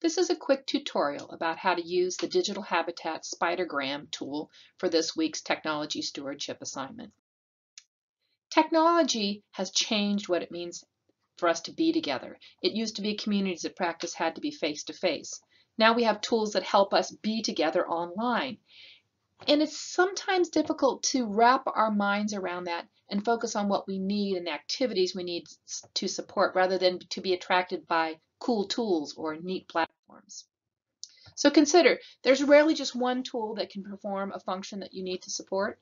This is a quick tutorial about how to use the Digital Habitat SpiderGram tool for this week's Technology Stewardship assignment. Technology has changed what it means for us to be together. It used to be communities of practice had to be face-to-face. Now we have tools that help us be together online. And it's sometimes difficult to wrap our minds around that and focus on what we need and the activities we need to support rather than to be attracted by cool tools or neat platforms. So consider, there's rarely just one tool that can perform a function that you need to support.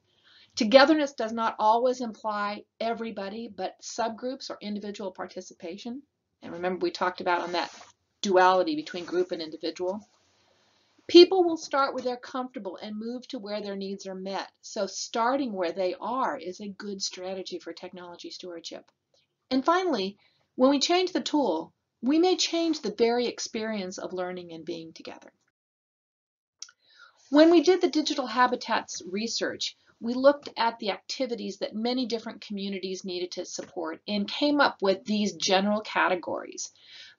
Togetherness does not always imply everybody, but subgroups or individual participation. And remember, we talked about on that duality between group and individual. People will start where they're comfortable and move to where their needs are met. So starting where they are is a good strategy for technology stewardship. And finally, when we change the tool, we may change the very experience of learning and being together. When we did the digital habitats research, we looked at the activities that many different communities needed to support and came up with these general categories.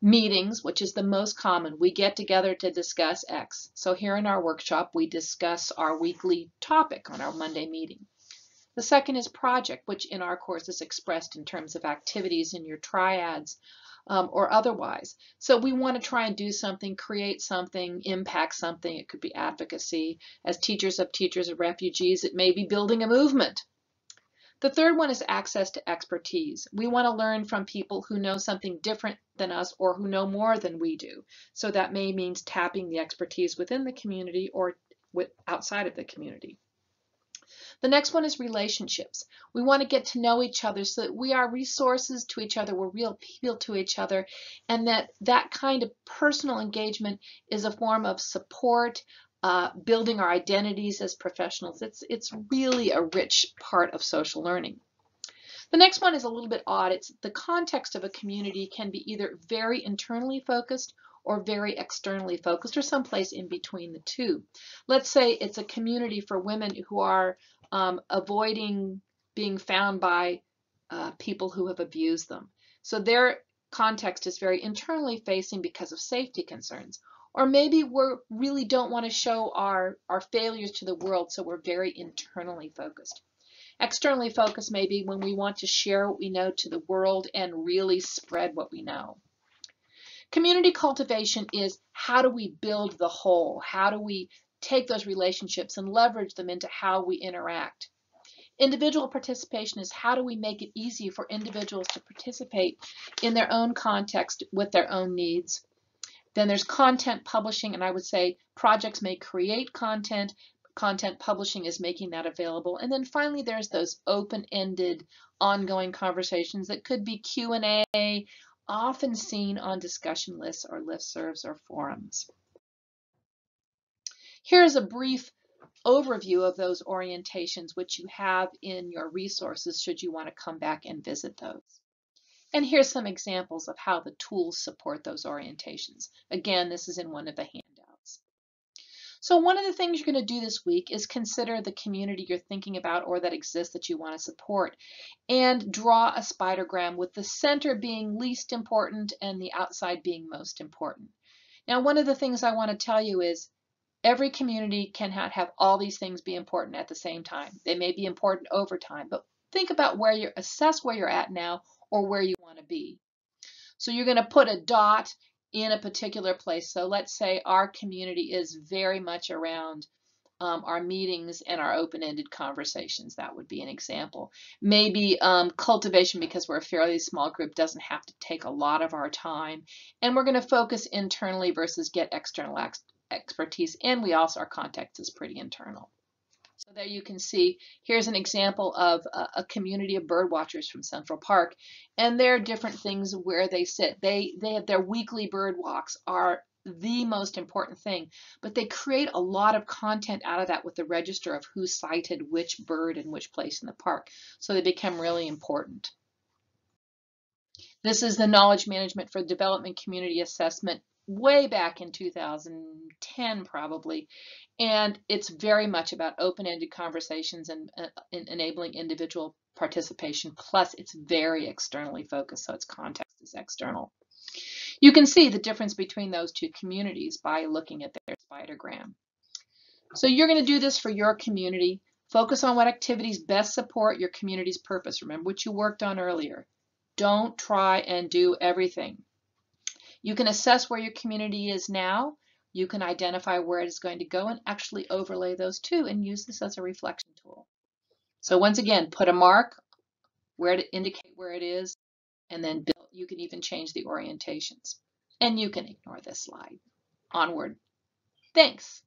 Meetings, which is the most common. We get together to discuss X. So here in our workshop, we discuss our weekly topic on our Monday meeting. The second is project, which in our course is expressed in terms of activities in your triads or otherwise. So we want to try and do something, create something, impact something. It could be advocacy. As teachers of refugees, it may be building a movement. The third one is access to expertise. We want to learn from people who know something different than us or who know more than we do. So that may mean tapping the expertise within the community or outside of the community. The next one is relationships. We want to get to know each other so that we are resources to each other, we're real people to each other, and that kind of personal engagement is a form of support, building our identities as professionals. It's really a rich part of social learning. The next one is a little bit odd. It's the context of a community can be either very internally focused or very externally focused, or someplace in between the two. Let's say it's a community for women who are avoiding being found by people who have abused them. So their context is very internally facing because of safety concerns. Or maybe we really don't want to show our failures to the world, so we're very internally focused. Externally focused may be when we want to share what we know to the world and really spread what we know. Community cultivation is how do we build the whole? How do we take those relationships and leverage them into how we interact? Individual participation is how do we make it easy for individuals to participate in their own context with their own needs? Then there's content publishing, and I would say projects may create content. Content publishing is making that available. And then finally, there's those open-ended, ongoing conversations that could be Q&A, often seen on discussion lists or listservs or forums. Here's a brief overview of those orientations, which you have in your resources should you want to come back and visit those. And here's some examples of how the tools support those orientations. Again, this is in one of the handouts. So one of the things you're going to do this week is consider the community you're thinking about or that exists that you want to support, and draw a spidergram with the center being least important and the outside being most important. Now, one of the things I want to tell you is every community can have all these things be important at the same time. They may be important over time, but think about assess where you're at now or where you want to be. So you're going to put a dot in a particular place. So let's say our community is very much around our meetings and our open-ended conversations. That would be an example. Maybe cultivation, because we're a fairly small group, doesn't have to take a lot of our time. And we're going to focus internally versus get external expertise. And our context is pretty internal. So there you can see, here's an example of a community of bird watchers from Central Park, and there are different things where they sit. They have their weekly bird walks are the most important thing, but they create a lot of content out of that with the register of who sighted which bird in which place in the park. So they become really important. This is the knowledge management for development community assessment way back in 2010 probably, and it's very much about open-ended conversations and enabling individual participation, plus it's very externally focused, so its context is external. You can see the difference between those two communities by looking at their SpiderGram. So you're going to do this for your community. Focus on what activities best support your community's purpose. Remember what you worked on earlier. Don't try and do everything. You can assess where your community is now. You can identify where it is going to go and actually overlay those two and use this as a reflection tool. So once again, put a mark where to indicate where it is, and then build. You can even change the orientations. And you can ignore this slide. Onward. Thanks.